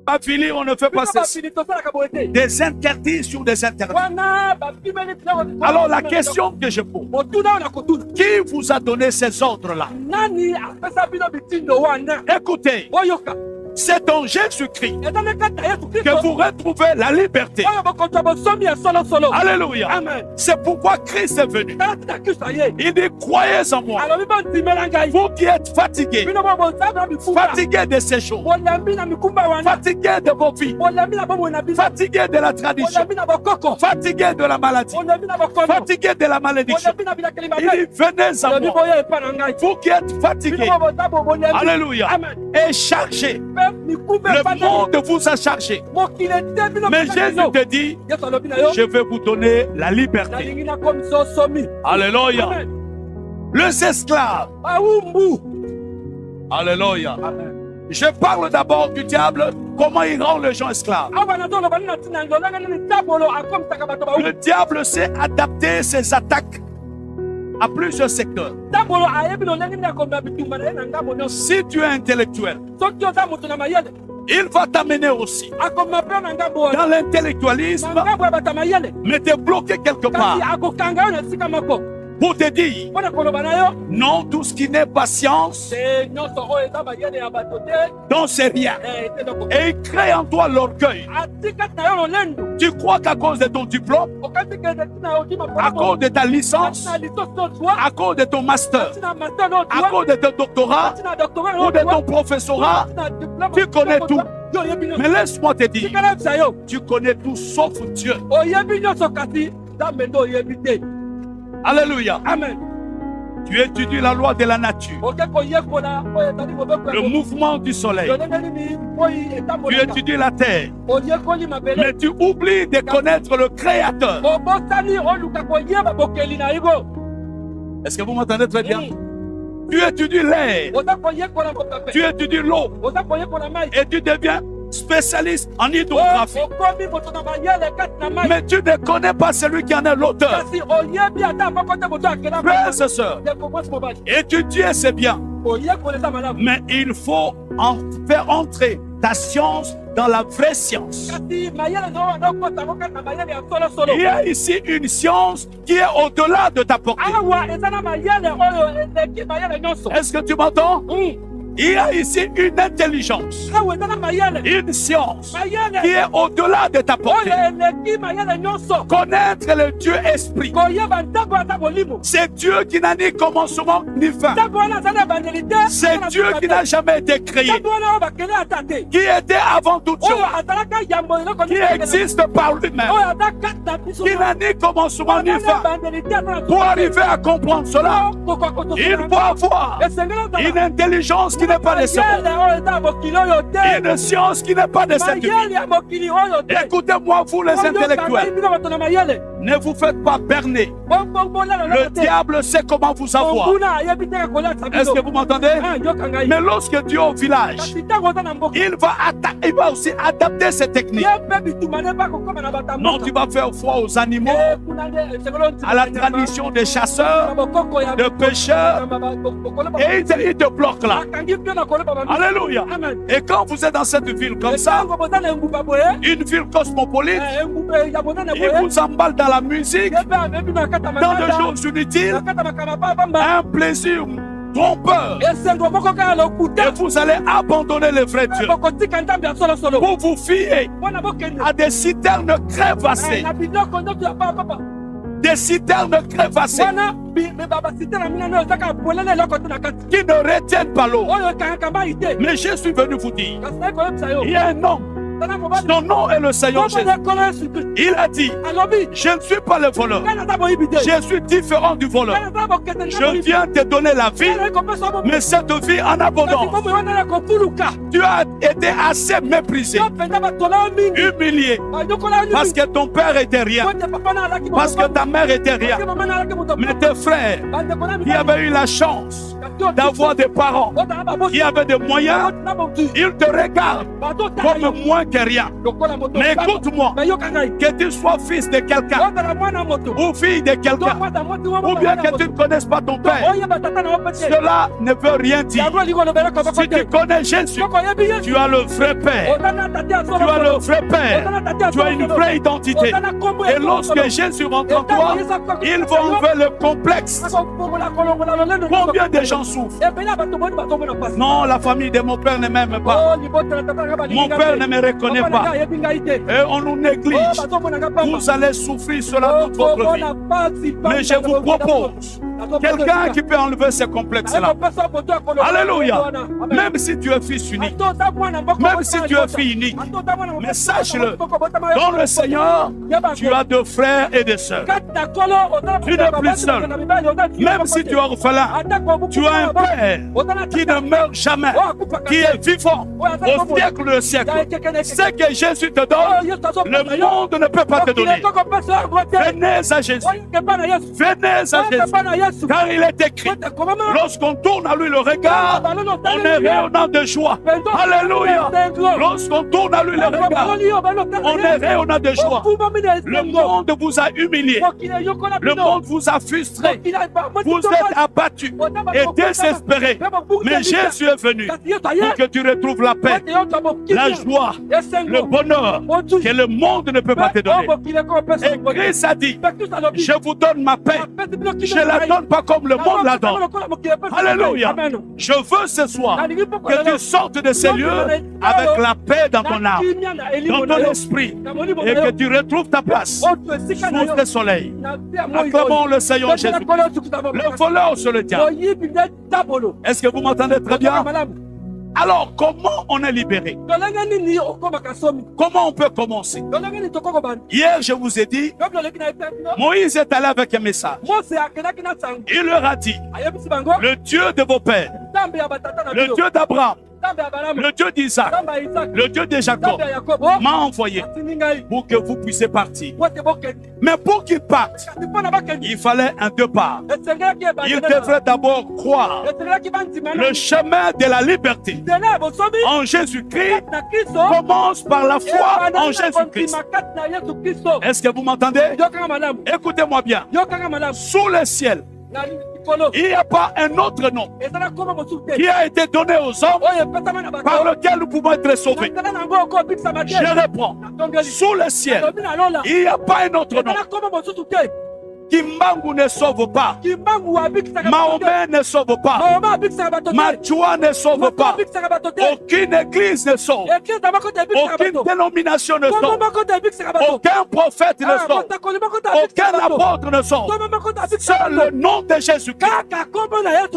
Bafili, on ne fait pas ceci. Des interdits sur des interdits. Alors la question que je pose, qui vous a donné ces ordres-là? Écoutez, c'est en Jésus-Christ que vous retrouvez la liberté. Alléluia. C'est pourquoi Christ est venu. Il dit, croyez en moi. Vous qui êtes fatigués, fatigués de ces choses, fatigués de vos vies, fatigués de la tradition, fatigués de la maladie, fatigués de la malédiction. Il dit, venez à moi. Vous qui êtes fatigués, alléluia, et chargés. Le monde vous a chargé. Mais Jésus te dit, je vais vous donner la liberté. Alléluia. Les esclaves. Alléluia. Je parle d'abord du diable, comment il rend les gens esclaves. Le diable sait adapter ses attaques à plusieurs secteurs. Si tu es intellectuel, il va t'amener aussi dans l'intellectualisme, mais te bloquer quelque part pour te dire non, tout ce qui n'est pas science, donc c'est rien. Et il crée en toi l'orgueil. Tu crois qu'à cause de ton diplôme, à cause de ta licence, à cause de ton master, à cause de ton doctorat ou de ton professorat, tu connais tout. Mais laisse-moi te dire, tu connais tout sauf Dieu. Alléluia. Amen. Tu étudies la loi de la nature, le mouvement du soleil. Tu étudies la terre, mais tu oublies de connaître le Créateur. Est-ce que vous m'entendez très bien? Tu étudies l'air, tu étudies l'eau, et tu deviens spécialiste en hydrographie. Mais tu ne connais pas celui qui en est l'auteur. Frères et sœurs, étudier c'est bien, mais il faut faire entrer ta science dans la vraie science. Il y a ici une science qui est au-delà de ta portée. Est-ce que tu m'entends? Il y a ici une intelligence, une science qui est au-delà de ta portée. Connaître le Dieu esprit. C'est Dieu qui n'a ni commencement ni fin. C'est Dieu qui n'a jamais été créé, qui était avant toute chose, qui existe par lui-même, qui n'a ni commencement ni fin. Pour arriver à comprendre cela, il faut avoir une intelligence qui n'est pas de ce monde, une science qui n'est pas de cette vie. Écoutez-moi, vous les intellectuels, ne vous faites pas berner. Le diable sait comment vous avoir. Est-ce que vous m'entendez? Mais lorsque tu es au village, il va aussi adapter ses techniques. Non, tu vas faire foi aux animaux, à la tradition des chasseurs, des pêcheurs, et il te bloque là. Alléluia. Et quand vous êtes dans cette ville comme ça, une ville cosmopolite, il vous emballe dans la musique, dans les choses inutiles, un plaisir trompeur, et vous allez abandonner le vrai Dieu pour vous fier à des citernes crévassées, des citernes crévassées qui ne retiennent pas l'eau. Mais je suis venu vous dire, il y a un homme, son nom est le Seigneur Jésus. Il a dit, je ne suis pas le voleur, je suis différent du voleur. Je viens te donner la vie, mais cette vie en abondance. Tu as été assez méprisé, humilié, parce que ton père était rien, parce que ta mère était rien. Mais tes frères qui avaient eu la chance d'avoir des parents qui avaient des moyens, ils te regardent comme moins que rien. Mais écoute-moi, que tu sois fils de quelqu'un ou fille de quelqu'un, ou bien que tu ne connaisses pas ton père, cela ne veut rien dire. Si tu connais Jésus, tu as le vrai père. Tu as le vrai père. Tu as une vraie identité. Et lorsque Jésus rentre en toi, il va enlever le complexe. Combien de gens souffrent? Non, la famille de mon père ne m'aime pas. Mon père ne me reconnaît pas. Et on nous néglige. Vous allez souffrir cela toute votre vie. Mais je vous propose quelqu'un qui peut enlever ces complexes-là. Alléluia. Même si tu es fils unique, même si tu es fille unique, mais sache-le, dans le Seigneur, tu as de frères et de sœurs. Tu n'es plus seul. Même si tu es orphelin, tu as un père qui ne meurt jamais, qui est vivant au siècle de siècle. Ce que Jésus te donne, le monde ne peut pas te donner. Venez à Jésus. Venez à Jésus. Car il est écrit, lorsqu'on tourne à lui le regard, on est rayonnant de joie. Alléluia. Lorsqu'on tourne à lui le regard, on est rayonnant de joie. Le monde vous a humilié. Le monde vous a frustré. Vous êtes abattu et désespéré. Mais Jésus est venu pour que tu retrouves la paix, la joie, le bonheur que le monde ne peut pas te donner. Et Christ a dit, je vous donne ma paix. Je la donne pas comme le monde la donne. Alléluia. Je veux ce soir que tu sortes de ces lieux avec la paix dans ton âme, dans ton esprit, et que tu retrouves ta place sous le soleil. Acclamons le Seigneur Jésus. Le voleur se le tient. Est-ce que vous m'entendez très bien? Alors, comment on est libéré? Comment on peut commencer? Hier, je vous ai dit, Moïse est allé avec un message. Il leur a dit, le Dieu de vos pères, le Dieu d'Abraham, le Dieu d'Isaac, le Dieu de Jacob m'a envoyé pour que vous puissiez partir. Mais pour qu'il parte, il fallait un départ. Il devrait d'abord croire le chemin de la liberté en Jésus-Christ commence par la foi en Jésus-Christ. Est-ce que vous m'entendez? Écoutez-moi bien. Sous le ciel, il n'y a pas un autre nom qui a été donné aux hommes par lequel nous pouvons être sauvés. Je réponds. Sous le ciel, il n'y a pas un autre nom. Kimbangu ne sauve pas. Mahomet ne sauve pas. Machua ne sauve pas. Aucune église ne sauve. Aucune dénomination ne sauve. Aucun prophète ne sauve. Aucun apôtre ne sauve. Seul le nom de Jésus-Christ.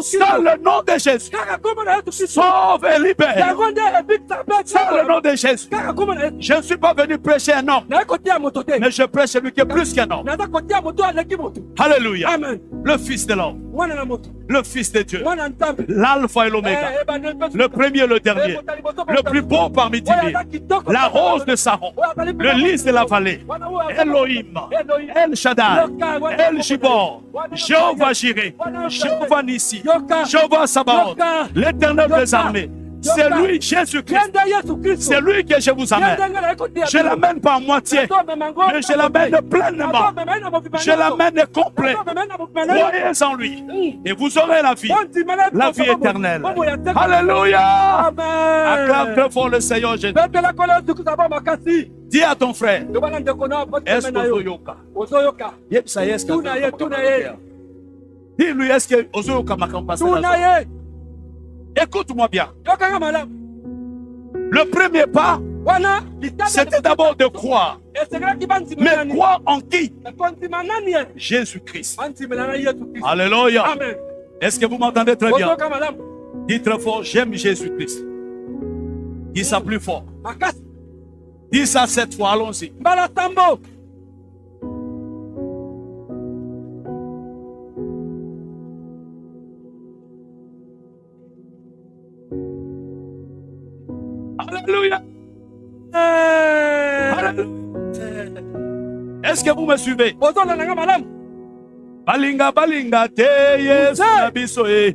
Seul le nom de Jésus. Sauve et libère. Seul le nom de Jésus. Je ne suis pas venu prêcher un homme, mais je prêche celui qui est plus qu'un homme. Alléluia. Amen. Le Fils de l'homme. Le Fils de Dieu. L'alpha et l'oméga. Le premier et le dernier. Le plus beau parmi 10 000. La rose de Saron. Le lys de la vallée. Elohim. El Shaddai. El Gibor. Jéhovah Jireh. Jéhovah Nissi. Jéhovah Sabaoth. L'Éternel des armées. C'est lui, Jésus-Christ. C'est lui que je vous amène. Je l'amène pas à moitié, mais je l'amène pleinement. Je l'amène complet. Croyez en lui et vous aurez la vie éternelle. Alléluia. Acclame très fort le Seigneur Jésus. Dis à ton frère, est-ce que dis-lui, est-ce que Ozoyoka m'a passé? Écoute-moi bien. Le premier pas, c'était d'abord de croire. Mais croire en qui? Jésus-Christ. Alléluia. Est-ce que vous m'entendez très bien? Dis très fort, j'aime Jésus-Christ. Dis ça plus fort. Dis ça 7 fois, allons-y. Alléluia. Est-ce que vous me suivez? Balinga balinga te Yesu na biso e.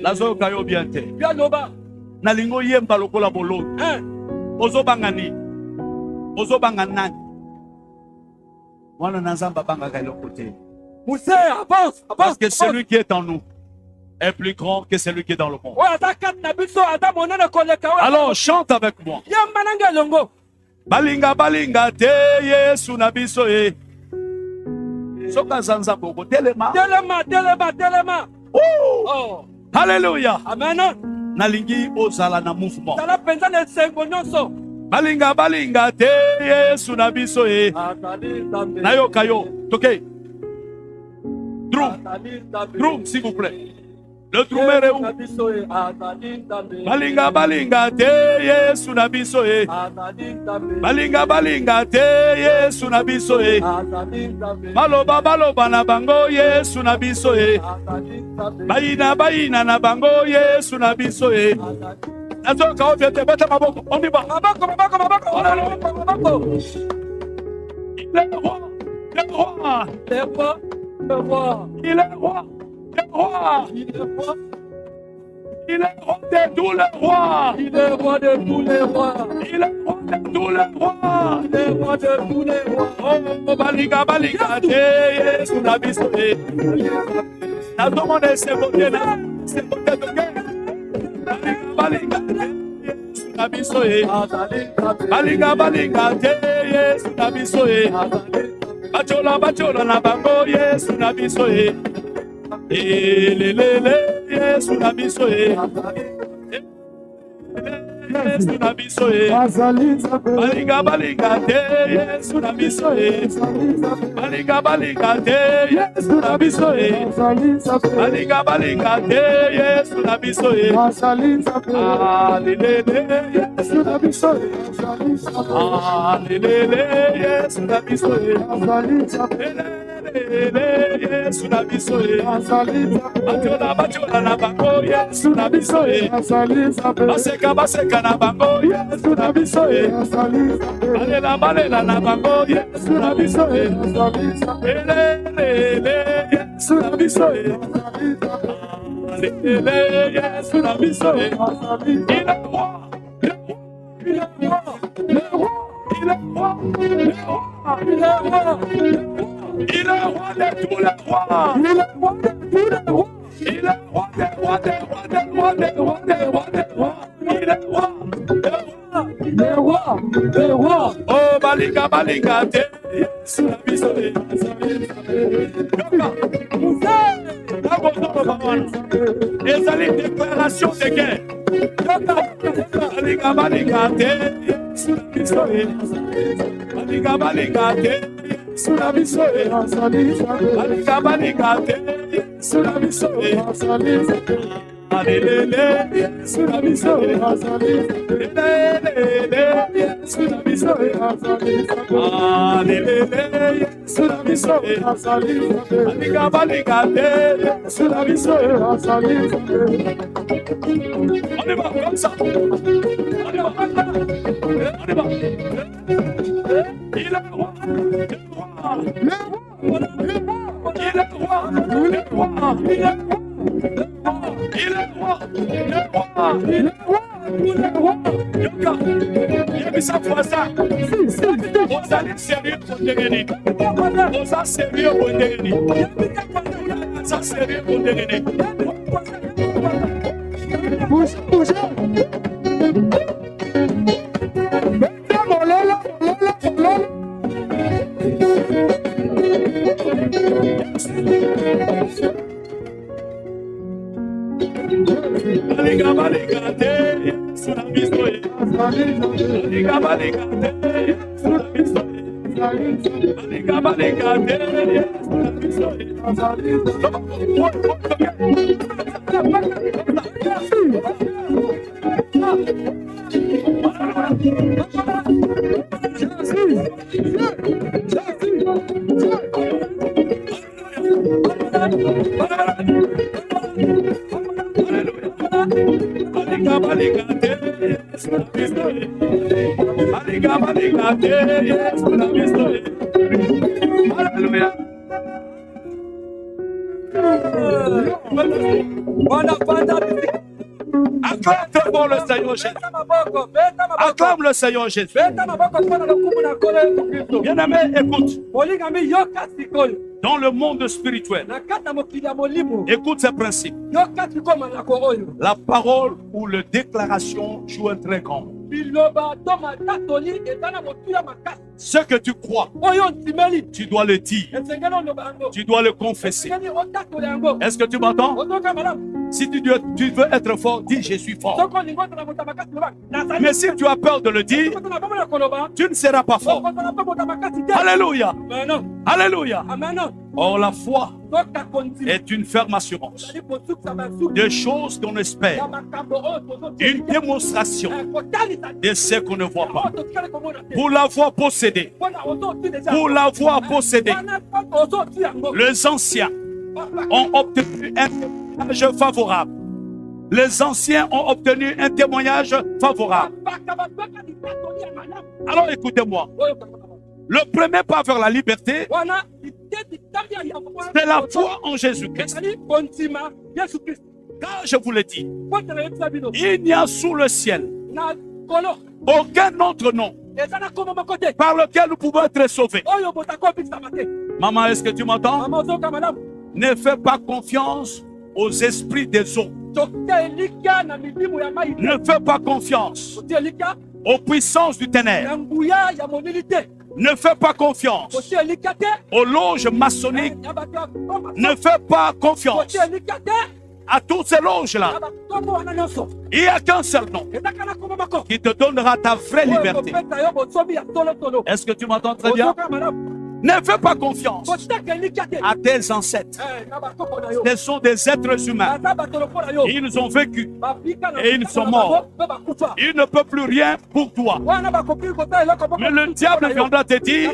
Nazo kayo bien te. Nalingo yemba lokola bolo. Ozo bangani. Ozo banganani. Wana nazamba banga kayo côté. Moussé avance. Parce que celui qui est en nous est plus grand que celui qui est dans le monde. Alors chante avec moi. Balinga balinga te Yesu na biso e. Soka zanza boko telema. Oh. Alléluia. Amen. Nalingi ozala na mouvement. Balinga balinga te Yesu na biso e. Nayo kayo. Toke. Drum s'il vous plaît. Le drummer est où? Balinga balinga te Yesu na biso e. Balinga balinga te Yesu na biso e. Baloba baloba na bango Yesu na biso e. Baina baina na bango Yesu na biso e. Nazoka obiete beta maboko. On y va. Maboko. Il est roi. Il est roi. Il est roi. Il est roi de tous les rois. Il est roi de tous les rois. Il est roi de tous les rois. Il est roi de tous les rois. Oh, balinga balinga te Yesu na biso e. Na tomone se bote na se bote toke. Balinga te Yesu na biso e. Balinga balinga te Yesu na biso e. Bachola na bango Yesu na biso e. Yesu na biso e. Yesu na biso e. Balinga balinga te Yesu na biso e. Balinga balinga te Yesu na biso e. Balinga balinga te Yesu na biso e. Yesu na biso e. Yesu na biso e. Yesu na biso e. Bachola na bango Yesu na biso e. Baseka na bango Yesu na biso e. Balela na bango Yesu na biso e. Yesu na biso e. Yesu na biso e. Il est roi. Il est roi. Il est roi. Il est roi. Il est roi. Il est roi de tous les rois. Il est roi de tous les rois. Il est roi des rois, des rois, des rois, des rois, des rois, des rois. Il est roi, des rois, des rois. Oh, balinga, balinga, te Yesu na biso e. Ezali déclaration de guerre. Balinga, balinga, te Yesu na biso e. Balinga, balinga, te Yesu na biso e. Balinga, balinga, te Yesu na biso e. Alelele, Yesu na biso e. Alelele, Yesu na biso e. Alelele, Yesu na biso e. Balinga, balinga, te Yesu na biso e. On y va, comme ça. On y va. Il est roi. Il est roi. Il est roi. Il est roi. Il est roi. Il est roi. Il est roi. Il est roi. Yoka. Yebisa fwasa. Ozali sérieux pour degeni. Oza sérieux pour degeni. Oza sérieux pour degeni. Bouge. Balinga balinga te Yesu na biso e. Balinga balinga te Yesu na biso e. Balinga balinga te Yesu na biso e. Balinga balinga te Yesu na biso e. Balinga balinga te Yesu na biso e. Alléluia. Acclame devant le Seigneur Jésus. Acclame le Seigneur Jésus. Bien-aimé, écoute. Dans le monde spirituel, écoute ces principes. La parole ou la déclaration joue un très grand rôle. Ce que tu crois, tu dois le dire. Tu dois le confesser. Est-ce que tu m'entends? Si tu veux être fort, dis je suis fort. Mais si tu as peur de le dire, tu ne seras pas fort. Alléluia. Alléluia. Or la foi est une ferme assurance des choses qu'on espère, une démonstration de ce qu'on ne voit pas. Pour l'avoir possédé, les anciens ont obtenu un témoignage favorable. Les anciens ont obtenu un témoignage favorable. Alors écoutez-moi. Le premier pas vers la liberté, c'est la foi en Jésus-Christ. Car je vous le dis, il n'y a sous le ciel aucun autre nom par lequel nous pouvons être sauvés. Maman, est-ce que tu m'entends? Ne fais pas confiance aux esprits des eaux. Ne fais pas confiance aux puissances du ténèbre. Ne fais pas confiance aux loges maçonniques. Ne fais pas confiance à toutes ces loges-là. Il n'y a qu'un seul nom qui te donnera ta vraie liberté. Est-ce que tu m'entends très bien? Ne fais pas confiance à tes ancêtres. Ce sont des êtres humains. Ils ont vécu et ils sont morts. Ils ne peuvent plus rien pour toi. Mais le diable viendra te dire,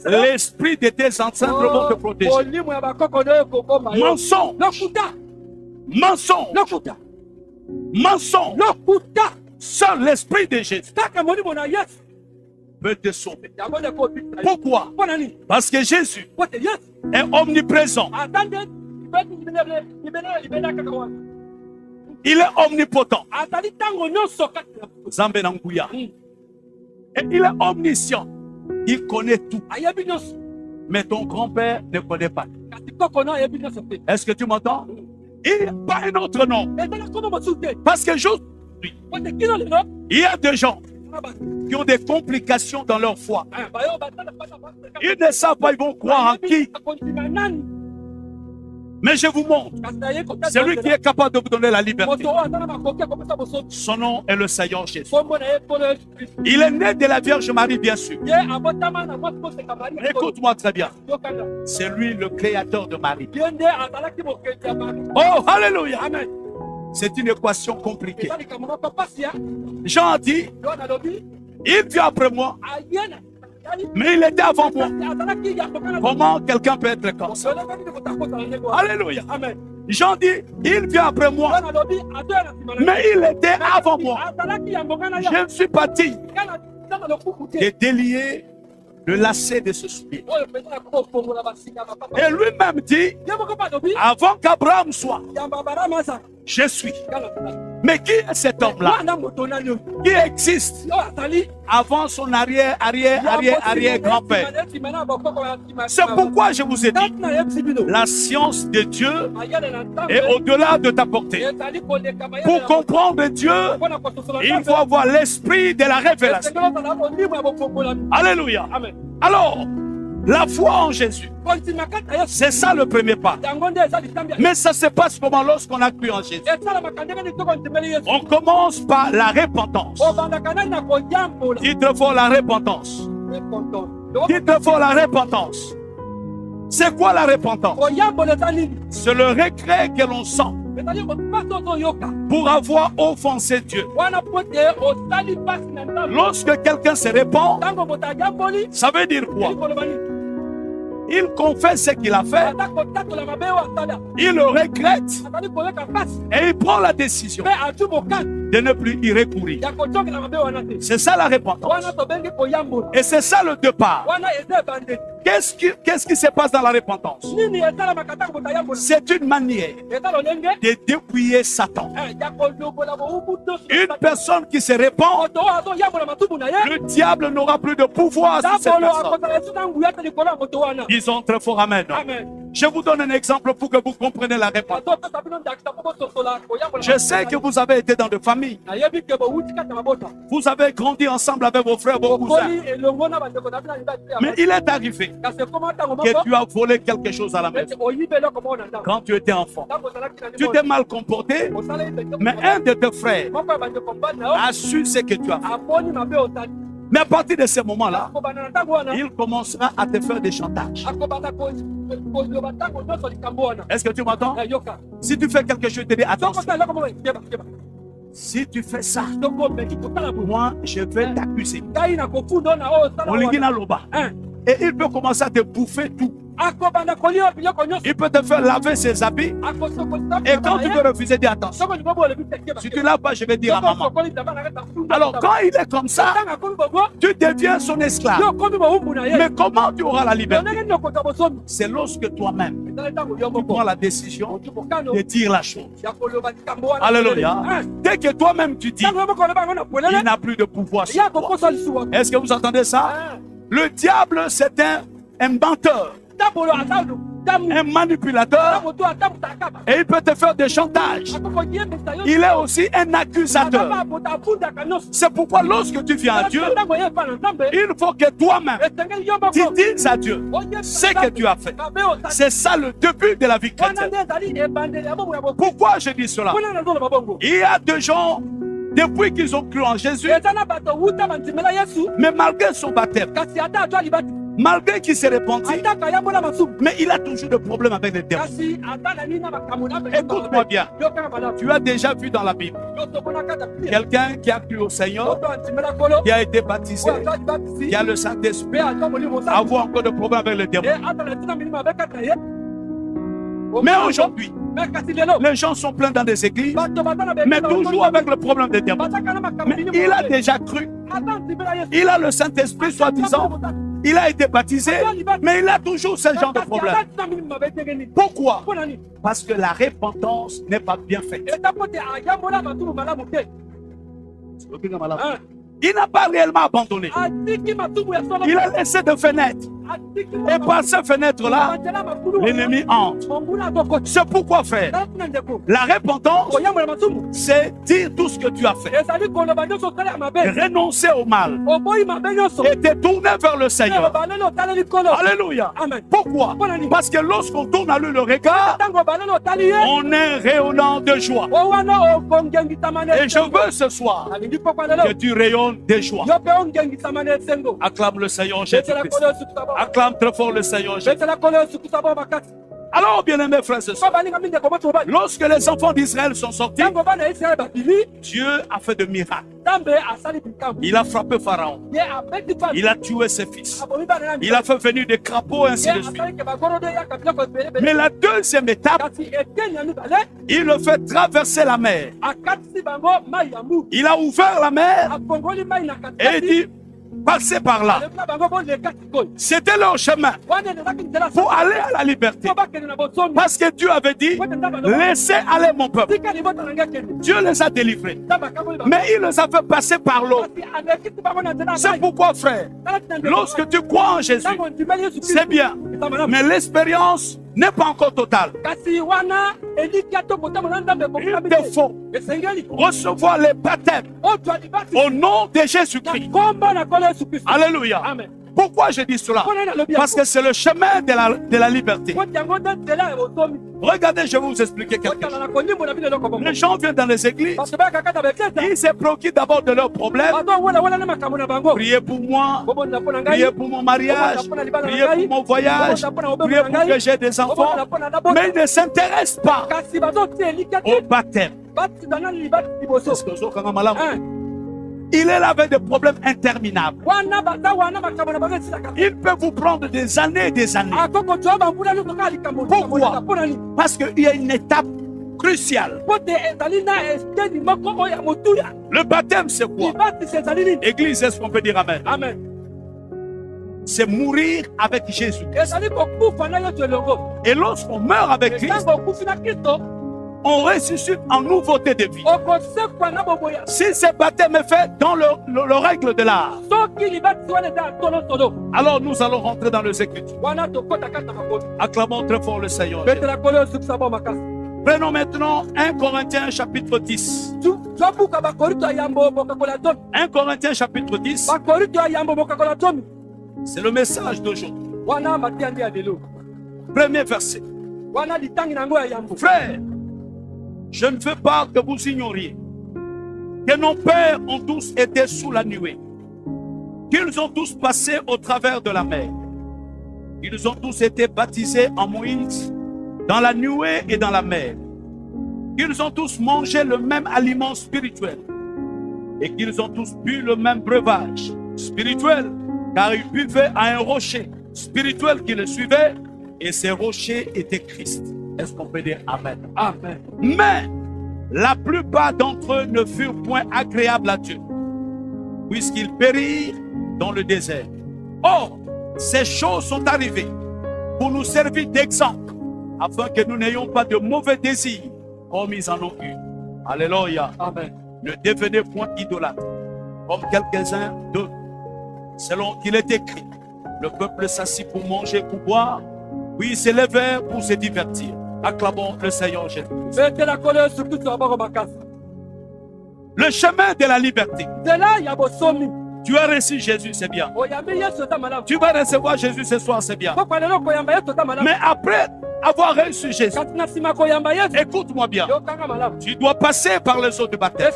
l'esprit de tes ancêtres vont te protéger. Mensonge. Mensonge. Mensonge. Seul l'esprit de Jésus peut te sauver. Pourquoi? Parce que Jésus est omniprésent. Il est omnipotent. Et il est omniscient. Il connaît tout. Mais ton grand-père ne connaît pas. Est-ce que tu m'entends? Il n'y a pas un autre nom. Parce que aujourd'hui, il y a des gens qui ont des complications dans leur foi. Ils ne savent pas, ils vont croire en qui. Mais je vous montre, celui qui est capable de vous donner la liberté. Son nom est le Seigneur Jésus. Il est né de la Vierge Marie, bien sûr. Écoute-moi très bien. C'est lui le créateur de Marie. Oh, alléluia. C'est une équation compliquée. Jean a dit, il vient après moi, mais il était avant moi. Comment quelqu'un peut être comme ça? Alléluia. Jean dit, il vient après moi, mais il était avant moi. Je ne suis pas digne de délier le lacet de ce soulier. Et lui-même dit, avant qu'Abraham soit, je suis. Mais qui est cet homme-là qui existe avant son arrière-grand-père? C'est pourquoi je vous ai dit, la science de Dieu est au-delà de ta portée. Pour comprendre Dieu, il faut avoir l'esprit de la révélation. Alléluia. Alors, la foi en Jésus, c'est ça le premier pas. Mais ça se passe comment lorsqu'on a cru en Jésus? On commence par la repentance. Dites fort la repentance. Dites fort la repentance. C'est quoi la repentance? C'est le regret que l'on sent pour avoir offensé Dieu. Lorsque quelqu'un se répand, ça veut dire quoi? Il confesse ce qu'il a fait, il le regrette et il prend la décision de ne plus y recourir. C'est ça la repentance. Et c'est ça le départ. Qu'est-ce qui se passe dans la repentance? C'est une manière de dépouiller Satan. Une personne qui se répand, le diable n'aura plus de pouvoir sur cette personne. Disons très fort Amen. Je vous donne un exemple pour que vous compreniez la repentance. Je sais que vous avez été dans des familles. Vous avez grandi ensemble avec vos frères, vos cousins. Mais il est arrivé que tu as volé quelque chose à la maison. Quand tu étais enfant, tu t'es mal comporté, mais un de tes frères a su ce que tu as fait. Mais à partir de ce moment-là, il commencera à te faire des chantages. Est-ce que tu m'entends? Si tu fais quelque chose, je te dis attention. Si tu fais ça, moi, je vais t'accuser. Et il peut commencer à te bouffer tout. Il peut te faire laver ses habits. Et quand tu veux refuser, dis attention. Si tu ne l'as pas, je vais dire à maman. Alors quand il est comme ça, tu deviens son esclave. Mais comment tu auras la liberté? C'est lorsque toi-même tu prends la décision de dire la chose. Alléluia. Dès que toi-même tu dis, il n'a plus de pouvoir sur toi. Est-ce que vous entendez ça? Le diable, c'est un menteur, un manipulateur, et il peut te faire des chantages. Il est aussi un accusateur. C'est pourquoi lorsque tu viens à Dieu, il faut que toi-même tu dises à Dieu ce que tu as fait. C'est ça le début de la vie chrétienne. Pourquoi je dis cela? Il y a des gens, depuis qu'ils ont cru en Jésus, mais malgré son baptême, malgré qu'il s'est repenti, mais il a toujours des problèmes avec les démons. Écoute-moi bien. Tu as déjà vu dans la Bible quelqu'un qui a cru au Seigneur, qui a été baptisé, qui a le Saint-Esprit, avoir encore des problèmes avec les démons. Mais aujourd'hui, les gens sont pleins dans des églises, mais toujours avec le problème des démons. Mais il a déjà cru. Il a le Saint-Esprit, soi-disant. Il a été baptisé, mais il a toujours ce genre de problème. Pourquoi? Parce que la repentance n'est pas bien faite. Il n'a pas réellement abandonné. Il a laissé des fenêtres. Et par ces fenêtres-là, l'ennemi entre. C'est pourquoi faire? La repentance, c'est dire tout ce que tu as fait. Renoncer au mal. Et te tourner vers le Seigneur. Alléluia. Pourquoi? Parce que lorsqu'on tourne à lui le regard, on est rayonnant de joie. Et je veux ce soir que tu rayonnes de joie. Acclame le Seigneur Jésus-Christ. Acclame très fort le Seigneur Jésus. Alors, bien-aimés frères et sœurs, lorsque les enfants d'Israël sont sortis, Dieu a fait de miracles. Il a frappé Pharaon. Il a tué ses fils. Il a fait venir des crapauds, ainsi de suite. Mais la deuxième étape, il le fait traverser la mer. Il a ouvert la mer et il dit, passez par là. C'était leur chemin pour aller à la liberté. Parce que Dieu avait dit, laissez aller mon peuple. Dieu les a délivrés. Mais il les a fait passer par l'eau. C'est pourquoi, frère, lorsque tu crois en Jésus, c'est bien. Mais l'expérience n'est pas encore totale. Il te faut recevoir les baptêmes au nom de Jésus-Christ. Alléluia. Amen. Pourquoi je dis cela? Parce que c'est le chemin de la liberté. Regardez, je vais vous expliquer quelque chose. Les gens viennent dans les églises, ils se préoccupent d'abord de leurs problèmes. Priez pour moi, priez pour mon mariage, priez pour mon voyage, priez pour que j'ai des enfants. Mais ils ne s'intéressent pas au baptême. Il est là avec des problèmes interminables. Il peut vous prendre des années et des années. Pourquoi? Parce qu'il y a une étape cruciale. Le baptême, c'est quoi? Église, est-ce qu'on peut dire Amen? Amen. c'est mourir avec Jésus. Et lorsqu'on meurt avec Christ, on ressuscite en nouveauté de vie. Si ce baptême est fait dans le règle de l'art, alors nous allons rentrer dans les Écritures. Acclamons très fort le Seigneur. Prenons maintenant 1 Corinthiens chapitre 10. 1 Corinthiens chapitre 10. C'est le message d'aujourd'hui. Premier verset. Frère, je ne veux pas que vous ignoriez que nos pères ont tous été sous la nuée, qu'ils ont tous passé au travers de la mer, qu'ils ont tous été baptisés en Moïse, dans la nuée et dans la mer, qu'ils ont tous mangé le même aliment spirituel et qu'ils ont tous bu le même breuvage spirituel, car ils buvaient à un rocher spirituel qui le suivait, et ces rochers étaient Christ. Est-ce qu'on peut dire Amen? Amen. Mais la plupart d'entre eux ne furent point agréables à Dieu, puisqu'ils périrent dans le désert. Or, ces choses sont arrivées pour nous servir d'exemple, afin que nous n'ayons pas de mauvais désirs comme ils en ont eu. Alléluia. Amen. Ne devenez point idolâtres, comme quelques-uns d'eux. Selon qu'il est écrit, le peuple s'assit pour manger, pour boire, puis ils se levèrent pour se divertir. Acclamons le Seigneur Jésus. Le chemin de la liberté. Tu as reçu Jésus, c'est bien. Tu vas recevoir Jésus ce soir, c'est bien. Mais après avoir reçu Jésus, écoute-moi bien, tu dois passer par les eaux de baptême.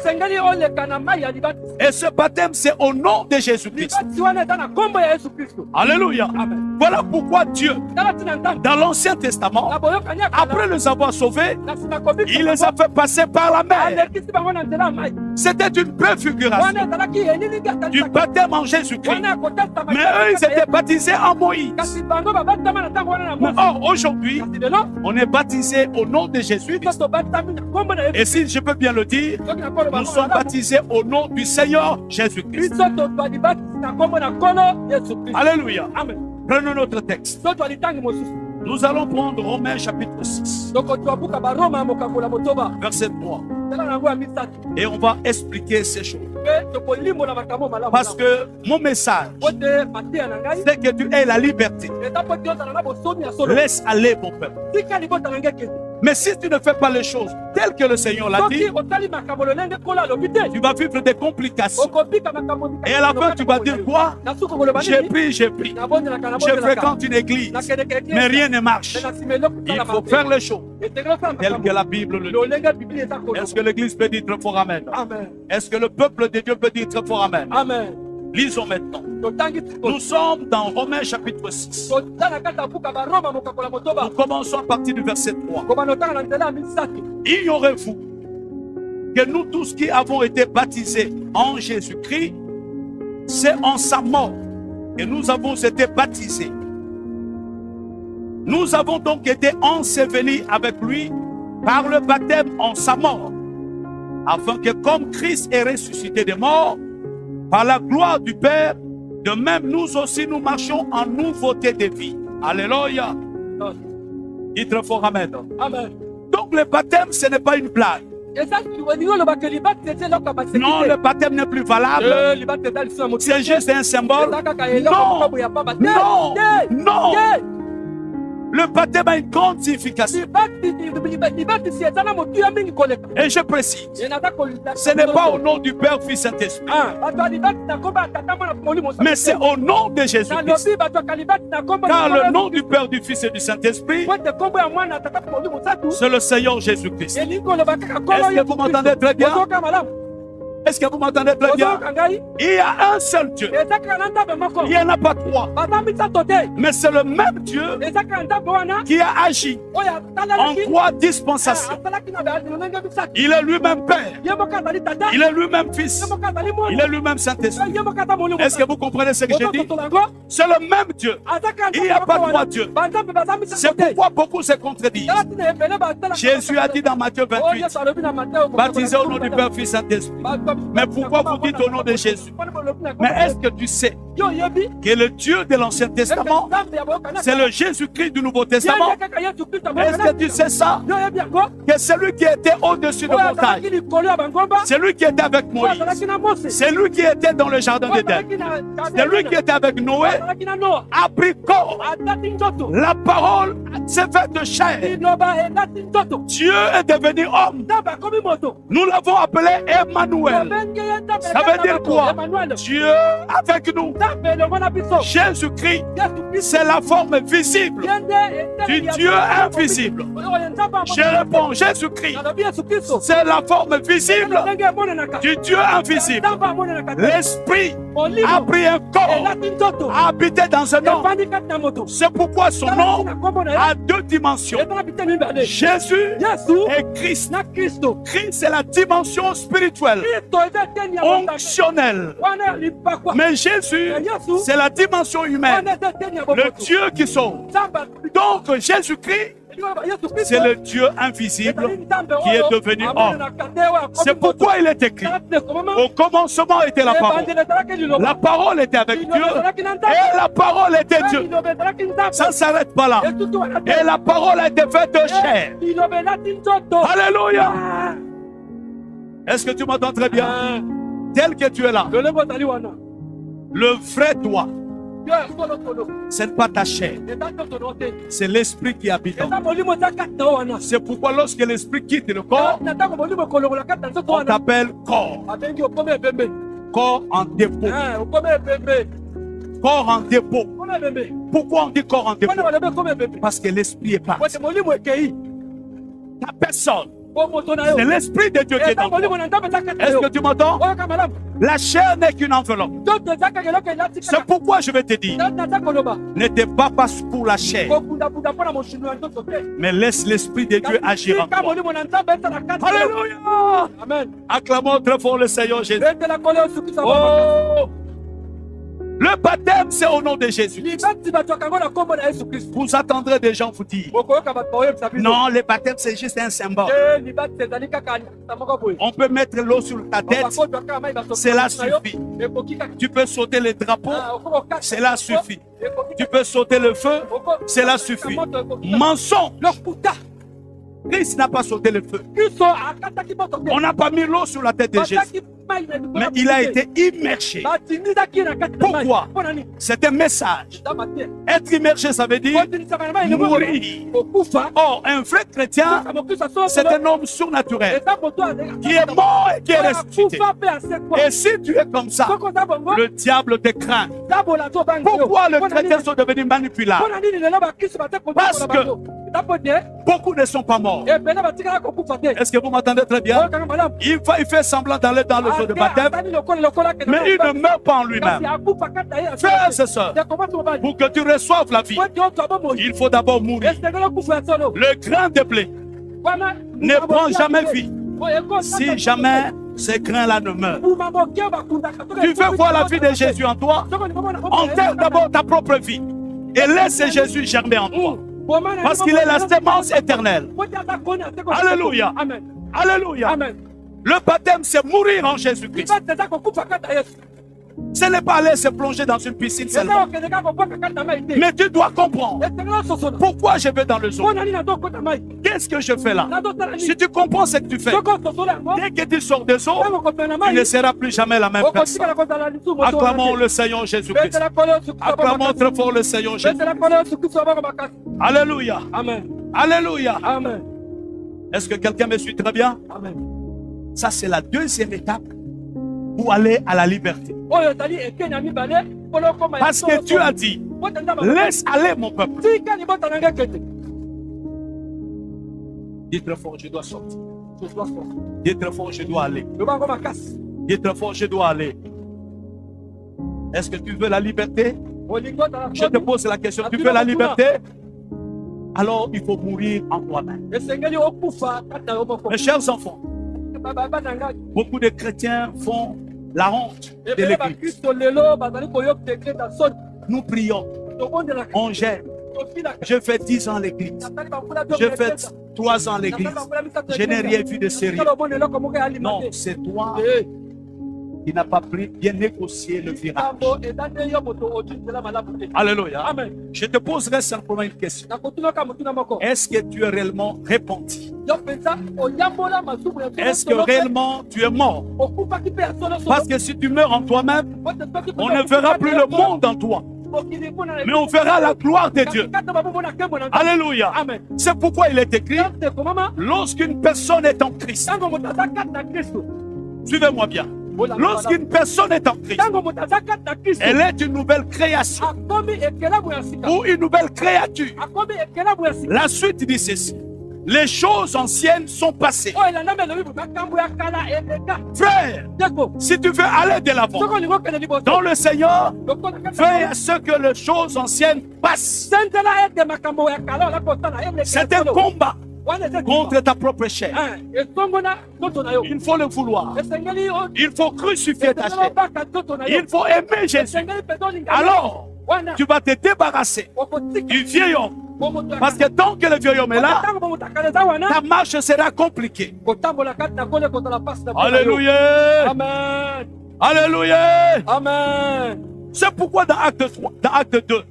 Et ce baptême, c'est au nom de Jésus-Christ. Alléluia. Amen. Voilà pourquoi Dieu, dans l'Ancien Testament, après les avoir sauvés, il les a fait passer par la mer. C'était une préfiguration du baptême en Jésus-Christ. Mais eux, ils étaient baptisés en Moïse. Or, aujourd'hui, on est baptisé au nom de Jésus. Et si je peux bien le dire, nous sommes baptisés au nom du Seigneur Jésus-Christ. Alléluia. Amen. Prenons notre texte. Nous allons prendre Romains chapitre 6, verset 3. Et on va expliquer ces choses. Parce que mon message, c'est que tu aies la liberté. Laisse aller mon peuple. Mais si tu ne fais pas les choses telles que le Seigneur l'a dit, tu vas vivre des complications. Et à la fin, tu vas dire quoi? J'ai pris. Je fréquente une église, mais rien ne marche. Il faut faire les choses telles que la Bible le dit. Est-ce que l'église peut dire très fort Amen? Est-ce que le peuple de Dieu peut dire très fort Amen? Amen. Lisons maintenant. Nous sommes dans Romains chapitre 6. Nous commençons à partir du verset 3. Ignorez-vous que nous tous qui avons été baptisés en Jésus-Christ, c'est en sa mort que nous avons été baptisés. Nous avons donc été ensevelis avec lui par le baptême en sa mort, afin que comme Christ est ressuscité des morts, par la gloire du Père, de même nous aussi nous marchons en nouveauté de vie. Alléluia. Dites très fort Amen. Amen. Donc le baptême, ce n'est pas une blague. Non, le baptême n'est plus valable. C'est juste un symbole. Non. Le baptême a une grande signification. Et je précise, ce n'est pas au nom du Père, Fils, Saint-Esprit, mais c'est au nom de Jésus-Christ. Car le nom du Père, du Fils et du Saint-Esprit, c'est le Seigneur Jésus-Christ. Est-ce que vous m'entendez très bien? Est-ce que vous m'entendez très bien? Il y a un seul Dieu. Il n'y en a pas trois. Mais c'est le même Dieu qui a agi en trois dispensations. Il est lui-même Père. Il est lui-même Fils. Il est lui-même Saint-Esprit. Est-ce que vous comprenez ce que je dis? C'est le même Dieu. Il n'y a pas trois dieux. C'est pourquoi beaucoup se contredisent. Jésus a dit dans Matthieu 28, baptisé au nom du Père, Fils, Saint-Esprit. Mais pourquoi vous dites au nom de Jésus? Mais est-ce que tu sais qui est le Dieu de l'Ancien Testament, c'est le Jésus-Christ du Nouveau Testament. Est-ce que tu sais ça? Que celui qui était au-dessus de montagne, c'est lui qui était avec Moïse, c'est lui qui était dans le jardin d'Éden, c'est lui qui était avec Noé, a pris corps. La parole s'est faite de chair. Dieu est devenu homme. Nous l'avons appelé Emmanuel. Ça veut dire quoi? Dieu avec nous. Jésus-Christ, c'est la forme visible du Dieu invisible. Je réponds, Jésus-Christ, c'est la forme visible du Dieu invisible. L'Esprit a pris un corps, a habité dans un homme. C'est pourquoi son nom a deux dimensions. Jésus et Christ. Christ, c'est la dimension spirituelle, onctionnelle. Mais Jésus, c'est la dimension humaine, le Dieu qui sauve. Donc Jésus-Christ, c'est le Dieu invisible qui est devenu homme. C'est pourquoi il est écrit, au commencement était la parole. La parole était avec Dieu et la parole était Dieu. Ça ne s'arrête pas là. Et la parole a été faite de chair. Alléluia. Est-ce que tu m'entends très bien? Tel que tu es là. Le vrai toi, ce n'est pas ta chair, c'est l'esprit qui habite en toi. C'est pourquoi lorsque l'esprit quitte le corps, on t'appelle corps. Corps en dépôt. Corps en dépôt. Pourquoi on dit corps en dépôt? Parce que l'esprit est parti. Ta personne, c'est l'esprit de Dieu qui est dans toi. Est-ce que tu m'entends? La chair n'est qu'une enveloppe. C'est pourquoi je vais te dire, ne te bats pas pour la chair, mais laisse l'esprit de Dieu agir en toi. Alléluia. Amen. Acclamons très fort le Seigneur Jésus. Oh. Le baptême, c'est au nom de Jésus. Vous attendrez des gens vous dire, non, le baptême, c'est juste un symbole. On peut mettre l'eau sur ta tête, cela suffit. Tu peux sauter le drapeau, cela suffit. Tu peux sauter le feu, cela suffit. Mensonge. Christ n'a pas sauté le feu. On n'a pas mis l'eau sur la tête de Jésus, mais il a été immergé. Pourquoi? C'est un message. Être immergé, ça veut dire mourir. Or, un vrai chrétien, c'est un homme surnaturel qui est mort et qui est ressuscité. Et si tu es comme ça, le diable te craint. Pourquoi les chrétiens sont devenus manipulables? Parce que beaucoup ne sont pas morts. Est-ce que vous m'entendez très bien? Il fait semblant d'aller dans le jour de baptême, mais il ne meurt pas en lui-même. Frères et sœurs, pour que tu reçoives la vie, il faut d'abord mourir. Le grain de blé ne prend jamais vie si jamais ces grains-là ne meurent. Tu veux voir la vie de Jésus en toi? Enterre d'abord ta propre vie et laisse Jésus germer en toi. Parce qu'il est la sémence éternelle. Alléluia. Amen. Alléluia. Amen. Le baptême, c'est mourir en Jésus-Christ. Ce n'est pas aller se plonger dans une piscine seulement. Mais tu dois comprendre pourquoi je vais dans le zoo. Qu'est-ce que je fais là? Si tu comprends ce que tu fais, dès que tu sors des eaux, tu ne seras plus jamais la même personne. Acclamons le Seigneur Jésus-Christ. Acclamons très fort le Seigneur Jésus. Alléluia. Amen. Alléluia. Amen. Est-ce que quelqu'un me suit très bien? Amen. Ça, c'est la deuxième étape pour aller à la liberté. Parce que Dieu a dit, laisse aller mon peuple. Dis très fort, je dois sortir. Dis très fort, je dois aller. Dis très fort, je dois aller. Est-ce que tu veux la liberté? Je te pose la question, tu veux la liberté? Alors il faut mourir en toi-même. Mes chers enfants, beaucoup de chrétiens font la honte de l'église. Nous prions, on gêne. Je fais 10 ans à l'église. Je fais 3 ans à l'église. Je n'ai rien vu de sérieux. Non, c'est toi qui n'a pas bien négocié le virage. Alléluia. Amen. Je te poserai simplement une question. Est-ce que tu es réellement repenti? Est-ce que réellement tu es mort? Parce que si tu meurs en toi-même, on ne verra plus le monde en toi, mais on verra la gloire de Dieu. Alléluia. Amen. C'est pourquoi il est écrit, lorsqu'une personne est en Christ, suivez-moi bien, lorsqu'une personne est en Christ, elle est une nouvelle création ou une nouvelle créature. La suite dit ceci: les choses anciennes sont passées. Frère, si tu veux aller de l'avant dans le Seigneur, fais à ce que les choses anciennes passent. C'est un combat contre ta propre chair. Il faut le vouloir. Il faut crucifier ta chair. Il faut aimer Jésus. Alors, tu vas te débarrasser du vieil homme. Parce que tant que le vieil homme est là, ta marche sera compliquée. Alléluia. Amen. Alléluia. Amen. C'est pourquoi dans Acte 3, dans Acte 2,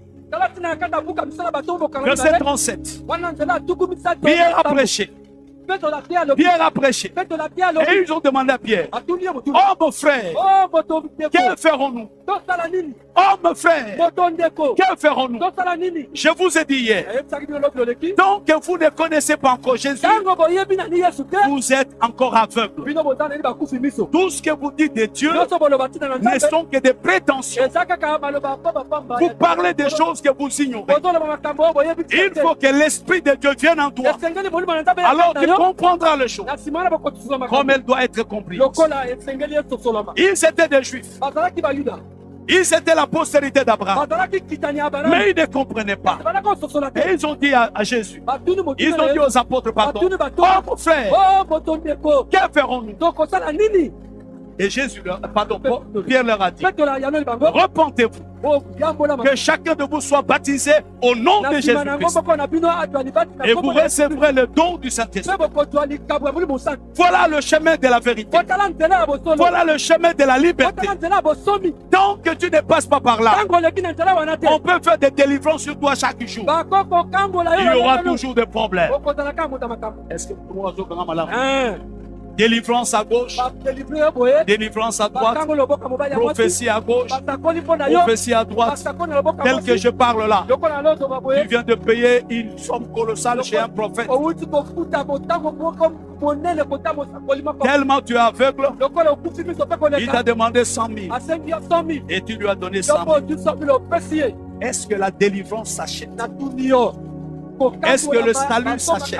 verset 37, Pierre a prêché. Pierre a prêché. Et ils ont demandé à Pierre, oh mon frère, que ferons-nous? Oh mon frère, que ferons-nous? Je vous ai dit hier, tant que vous ne connaissez pas encore Jésus, vous êtes encore aveugle. Tout ce que vous dites de Dieu ne sont que des prétentions. Vous parlez des choses que vous ignorez. Il faut que l'Esprit de Dieu vienne en toi. Alors tu comprendras les choses comme elles doivent être comprises. Ils étaient des Juifs. Ils étaient la postérité d'Abraham. Mais ils ne comprenaient pas. Et ils ont dit à Jésus, ils ont dit aux apôtres, pardon, oh mon frère, que ferons-nous? Et Jésus, Pierre leur a dit, repentez-vous, que chacun de vous soit baptisé au nom de Jésus-Christ, et vous recevrez le don du Saint-Esprit. Voilà le chemin de la vérité. Voilà le chemin de la liberté. Tant que tu ne passes pas par là, on peut faire des délivrances sur toi chaque jour. Il y aura toujours des problèmes. Est-ce que vous avez délivrance à gauche, délivrance à droite, prophétie à gauche, prophétie à droite. Tel que je parle là, tu viens de payer une somme colossale chez un prophète. Tellement tu es aveugle, il t'a demandé 100 000 et tu lui as donné 100 000. Est-ce que la délivrance s'achète? Est-ce que le salut s'achète?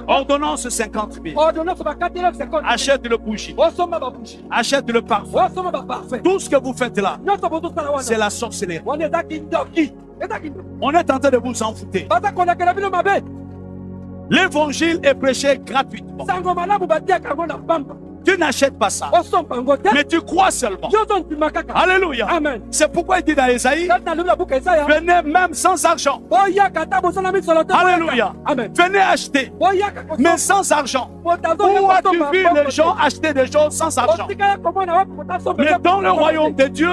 Ordonnance 50 000. Achète le bougie. Achète le parfum. Tout ce que vous faites là, c'est la sorcellerie. On est en train de vous en foutre. L'évangile est prêché gratuitement. Tu n'achètes pas ça, mais tu crois seulement. Alléluia. Amen. C'est pourquoi il dit dans Esaïe, venez même sans argent. Alléluia. Amen. Venez acheter, mais sans argent. Où as-tu vu les gens acheter des choses sans argent? Mais dans le royaume de Dieu,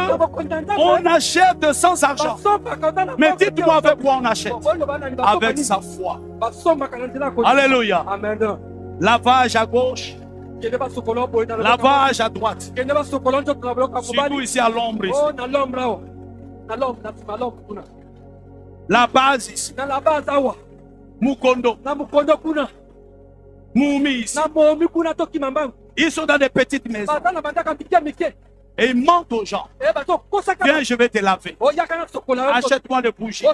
on achète sans argent. Mais dites-moi avec quoi on achète? Avec sa foi. Alléluia. Amen. Lavage à gauche, lavage à droite. Surtout ici à l'ombre. La base ici. Mukondo. Moumi ici. Ils sont dans des petites maisons. Et ils mentent aux gens. Viens, je vais te laver. Achète-moi des bougies.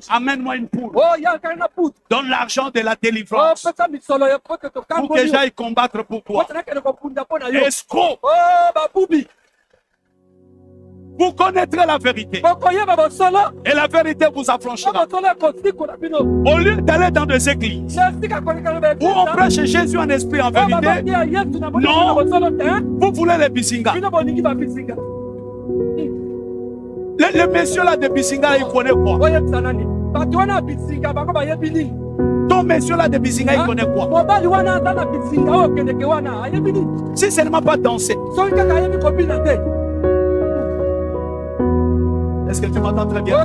Amène-moi une poule. Donne l'argent de la délivrance pour que j'aille combattre pour toi. Escroc. Vous connaîtrez la vérité. Et la vérité vous affranchira. Au lieu d'aller dans des églises où on prêche Jésus en esprit en vérité, non, vous voulez les bisinga. Les messieurs là de bisinga, ils connaissent quoi? Ton monsieur-là de Bisinga, il connaît quoi? Si seulement pas danser. Est-ce que tu m'entends très bien?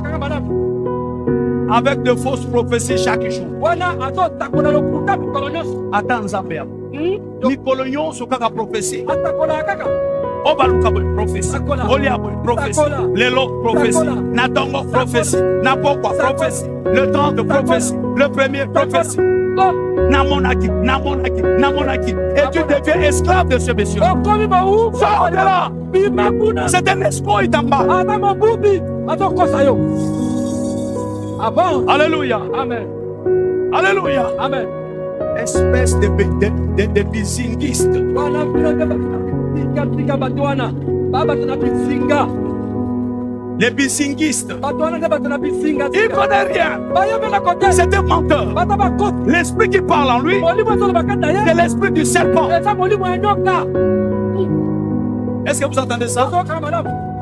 Avec de fausses prophéties chaque jour. Attends, Zambia. Ni colonion sur la prophétie. Obaluka prophétie. Oliabo prophétie. Lelo prophétie. Natongo prophétie. Napokwa prophétie. Le 30 prophétie. Le premier prophétie. Namonaki. Et tu deviens esclave de ce monsieur. Sors de là. C'est un espoir en bas. Alléluia. Amen. Alléluia. Amen. Espèce de bisinguiste. Les bisinguistes. Il ne connaît rien. C'est un menteur. L'esprit qui parle en lui, c'est l'esprit du serpent. Est-ce que vous entendez ça?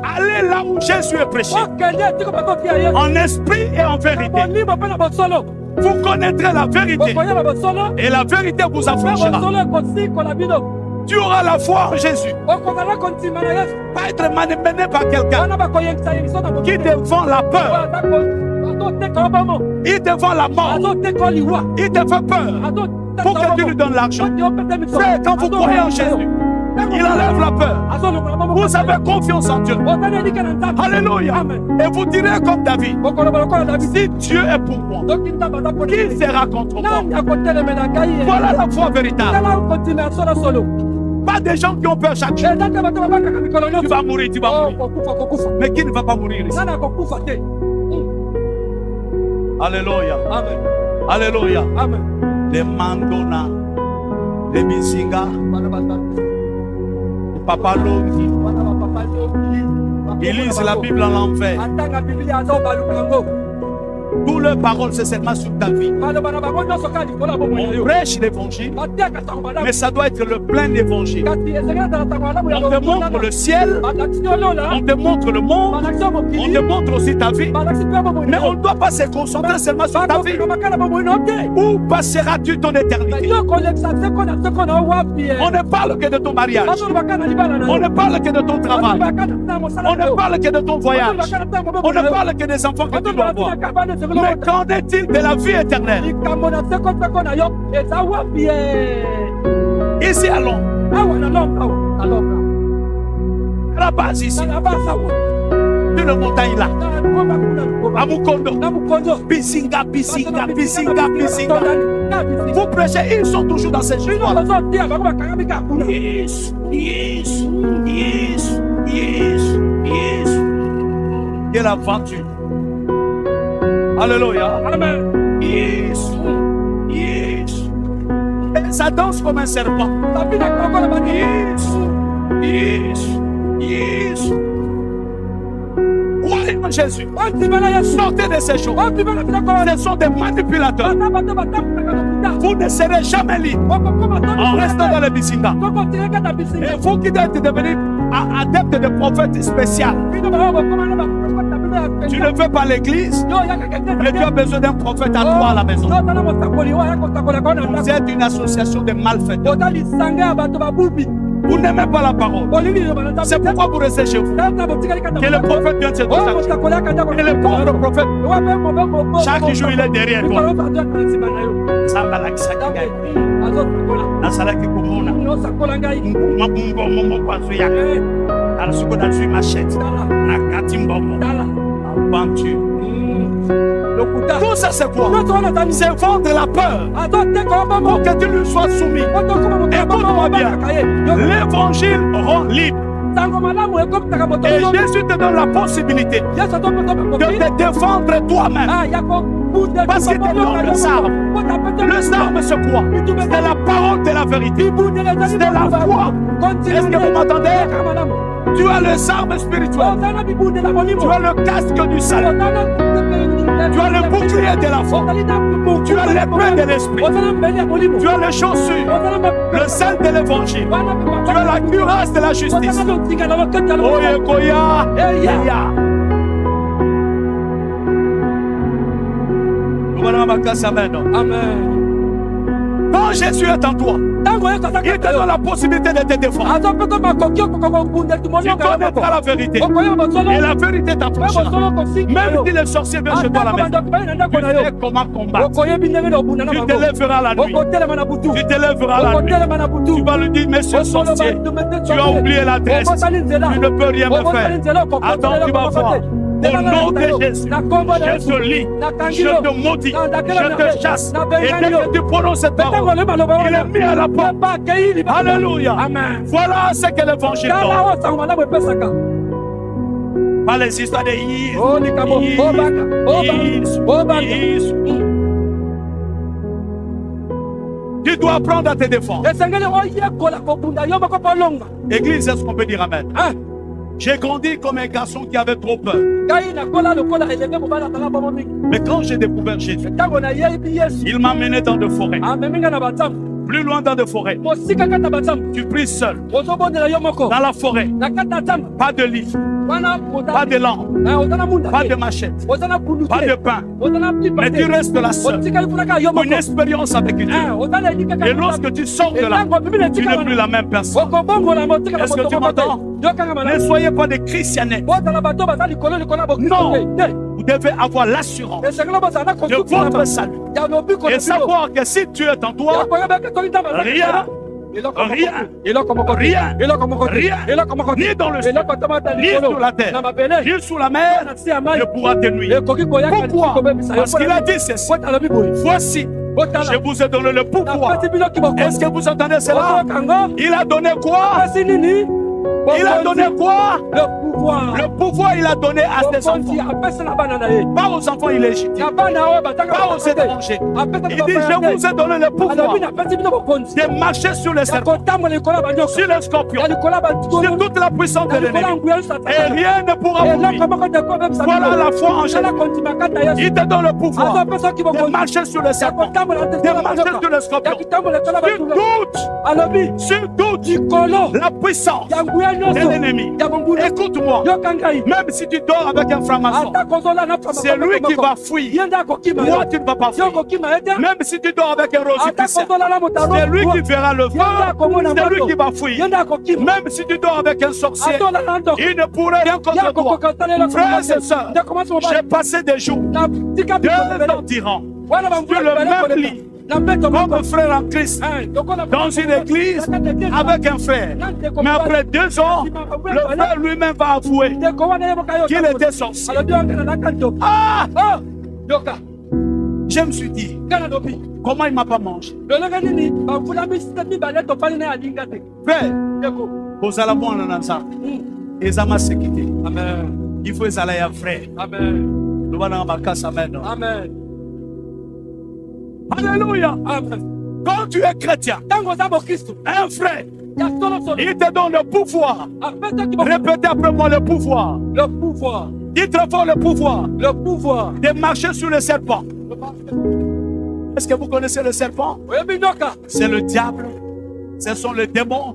Allez là où Jésus est prêché. En esprit et en vérité. Vous connaîtrez la vérité. Et la vérité vous affranchira. Tu auras la foi en Jésus. Pas être mené par quelqu'un qui défend la peur. Il défend la mort. Il te fait peur pour que tu lui donnes l'argent. Frère, quand vous croyez en Jésus, il enlève la peur. Vous avez confiance en Dieu. Alléluia. Et vous direz comme David, si Dieu est pour moi, qui sera contre moi? Voilà la foi véritable. Pas des gens qui ont peur chaque jour. Tu vas mourir, tu vas mourir. Mais qui ne va pas mourir ici? Alléluia. Amen. Alléluia. Amen. Les Mandona, les Bisinga, les Papa Longi, ils lisent la Bible en l'envers. Toutes leurs paroles, c'est seulement sur ta vie. On prêche l'évangile, mais ça doit être le plein d'évangile. On te montre le ciel, on te montre le monde, on te montre aussi ta vie. Mais on ne doit pas se concentrer seulement sur ta vie. Où passeras-tu ton éternité? On ne parle que de ton mariage. On ne parle que de ton travail. On ne parle que de ton voyage. On ne parle que des enfants que tu dois avoir. Mais qu'en est-il de la vie éternelle? Ici à Londres. À la base ici. Sur le montagne là. À Mukondo. Bisinga. Vous prêchez, ils sont toujours dans ces histoires. Yes. Quelle aventure. Alléluia. Amen. Yes. Et ça danse comme un serpent. Yes. Croyez en Jésus. Sortez de ces choses. Ce sont des manipulateurs. Vous ne serez jamais libre en restant dans le Bisinga. Et vous qui êtes devenus adeptes de prophètes spéciaux. Tu ne veux pas l'église, mais tu as besoin d'un prophète à toi à la maison. Vous êtes une association de malfaiteurs. Vous n'aimez pas la parole. C'est pourquoi vous restez chez vous. Que le prophète vienne se contacter. Et le pauvre prophète, chaque jour il est derrière toi. Tout ça c'est quoi? C'est vendre la peur pour que tu lui sois soumis. Écoute-moi bien. L'évangile rend libre. Et Jésus te donne la possibilité de te défendre toi-même. Parce qu'il te donne le sarme. Le sarme c'est quoi? C'est la parole de la vérité. C'est la foi. Est-ce que vous m'entendez? Tu as le sarme spirituel. Tu as le casque du salut. Tu as le bouclier de la foi. Tu as l'épée de l'esprit. Tu as les chaussures, le sel de l'évangile. Tu as la cuirasse de la justice. Amen. Quand Jésus est en toi, il te donne la possibilité de te défendre. Tu connaîtras la vérité. Et la vérité t'affranchira. Même si les sorciers viennent chez toi à la maison, tu sais comment combattre. Tu te lèveras la nuit. Tu te lèveras la nuit. Tu vas lui dire, monsieur sorcier, tu as oublié l'adresse. Tu ne peux rien me faire. Attends, tu vas voir. Au nom de Jésus, je te lis, je te maudis, je te chasse. Et dès que tu prononces cette parole, il est mis à la porte. Alléluia. Amen. Voilà ce que l'évangile donne. Pas les histoires de tu dois apprendre à te défendre. Église, est-ce qu'on peut dire amen? J'ai grandi comme un garçon qui avait trop peur. Mais quand j'ai découvert Jésus, il m'a mené dans de forêts. Plus loin dans de forêts. Tu pries seul. Dans la forêt. Pas de lit. Pas de lampe. Pas de machette. Pas de pain. Mais tu restes là seul. Une expérience avec Dieu. Et lorsque tu sors de là, tu n'es plus la même personne. Est-ce que tu m'entends? Ne soyez pas des chrétiennés. Non. Vous devez avoir l'assurance de votre salut. Et savoir que si tu es en toi, rien, ni dans le ciel, ni sur la terre, ni sous la mer, ne pourra te nuire. Pourquoi? Parce qu'il a dit ceci. Voici, je vous ai donné le pouvoir. Est-ce que vous entendez cela? Il a donné quoi? Il a donné quoi? Le pouvoir, il a donné à ses enfants. Pas aux enfants illégitimes. Pas aux étrangers. Il dit, je vous ai donné le pouvoir de marcher sur les serpents, sur les scorpions, sur toute la puissance de l'ennemi. Et rien ne pourra vous nuire. Voilà la foi en Jésus. Il te donne le pouvoir de marcher sur les serpents, de marcher sur les scorpions. Sur toute la puissance de l'ennemi. Écoute-moi, même si tu dors avec un franc-maçon, c'est lui qui va fuir. Moi, tu ne vas pas fuir. Même si tu dors avec un rosicrucien, c'est lui qui verra le feu. C'est lui qui va fuir. Même si tu dors avec un sorcier, il ne pourrait rien contre toi. Frères et sœurs, j'ai passé des jours, 2 ans d'Iran, sur le même lit, comme frère en Christ, dans une église avec un frère. Mais après 2 ans, le frère lui-même va avouer qu'il était sorcier. Je me suis dit, comment il ne m'a pas mangé? Frère, vous allez voir en ensemble. Et ça m'a sécurité. Il faut aller à frère. Amen. Nous allons à ma amen. Amen. Alléluia. Amen. Quand tu es chrétien, un frère, il te donne le pouvoir. Répétez après moi le pouvoir. Le pouvoir. Dites très fort le pouvoir. Le pouvoir. De marcher sur le serpent. Est-ce que vous connaissez le serpent? C'est le diable. Ce sont les démons.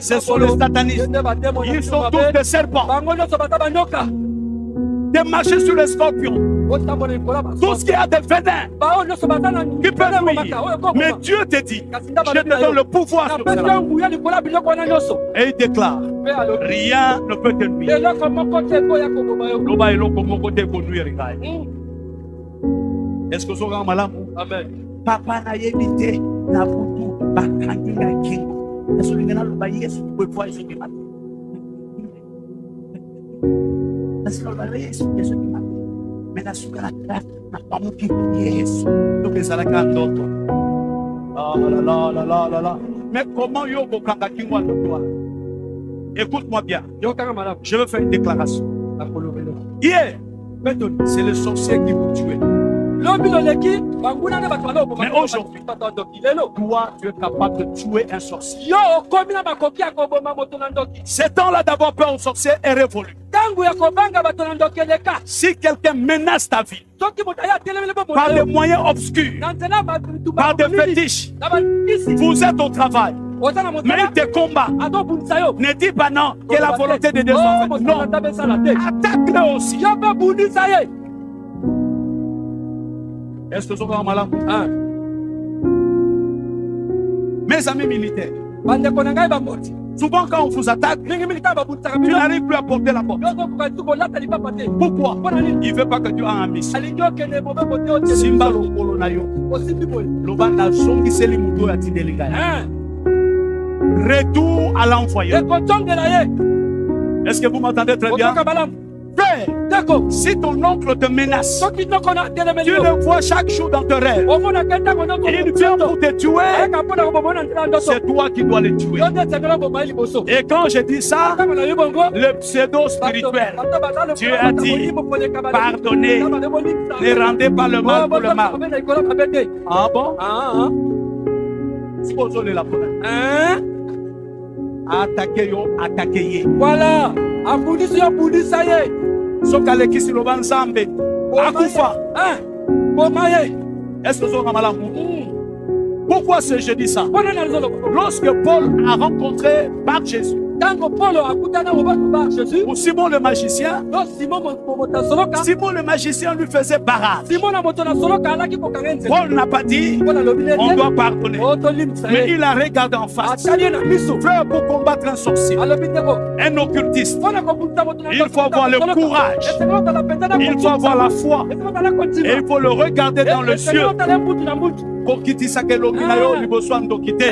Ce sont les satanistes. Ils sont tous des serpents. De marcher sur les scorpions. Tout ce qui a des venins qui peut nuire. Mais Dieu te dit, je te donne le pouvoir sur cela. Et il déclare, rien ne peut te nuire. Est-ce que vous avez un malade? Amen. Papa n'a évité la boutou, bakangi la kingo. Est-ce que vous avez un malade? Est-ce que vous pouvez voir ce qui m'a dit? Est-ce que vous avez un malade? Mais la soukala n'a pas mon qui Yesu. Donc les alaka d'autres. Ah là là. Mais comment yo bokanga kingwa toi? Écoute-moi bien. Je veux faire une déclaration. Hier, c'est le sorcier qui vous tue. Mais aujourd'hui, toi, tu es capable de tuer un sorcier. Ce temps-là d'avoir peur au sorcier est révolu. Si quelqu'un menace ta vie par des moyens obscurs, par des fétiches, vous êtes au travail, mais il te combat, ne dis pas non, que la volonté de Dieu soit faite. Non, attaque-le aussi. Est-ce que vous avez un malade? Mes amis militaires, souvent quand on vous attaque, tu n'arrives plus à porter la porte. Pourquoi? Il ne veut pas que tu aies un missile. Simba lokolo na yo. Loba na zongi seli muto ya tidelinga. Retour à l'envoyeur. Est-ce que vous m'entendez très bien? Frère, si ton oncle te menace, tu le vois chaque jour dans tes rêves, il vient pour te tuer, c'est toi qui dois le tuer. Et quand je dis ça, le pseudo spirituel, Dieu a dit, pardonnez, ne rendez pas le mal pour le mal. Ah bon? Supposons-le la première. Attaquez yo, attaquez. Voilà. Sokaleki si loban zambe. Akufa. Est-ce que vous avez mal? Pourquoi je dis ça? Lorsque Paul a rencontré par Jésus, pour Simon le magicien, Simon le magicien lui faisait barrage. Paul n'a pas dit on doit pardonner, mais il a regardé en face. Frère, pour combattre un sorcier, un occultiste, il faut avoir le courage, il faut avoir la foi, et il faut le regarder dans le ciel. Pour quitter sa kelomina, il faut soit quitter.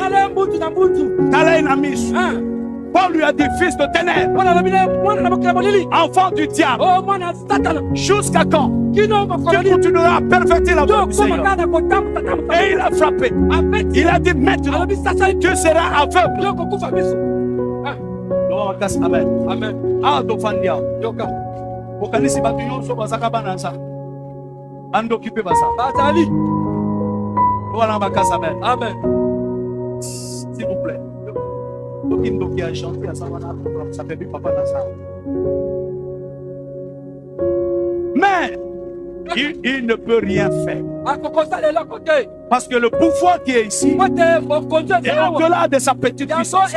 Paul lui a dit fils de ténèbres, enfant du diable. Jusqu'à quand Dieu continuera à perfecter la voie du Seigneur. Et il a frappé. Il a dit maintenant tu seras aveugle. Amen. Amen. Ah, Dofandia. Bokanisi batunyo so basaka banansa. Ando kipe basa. Batali. Voilà ma casse. Amen. Amen. S'il vous plaît. Qui a chanté à sa ça fait du papa dans ça. Mais il ne peut rien faire. Parce que le pouvoir qui est ici est au-delà de sa petite puissance.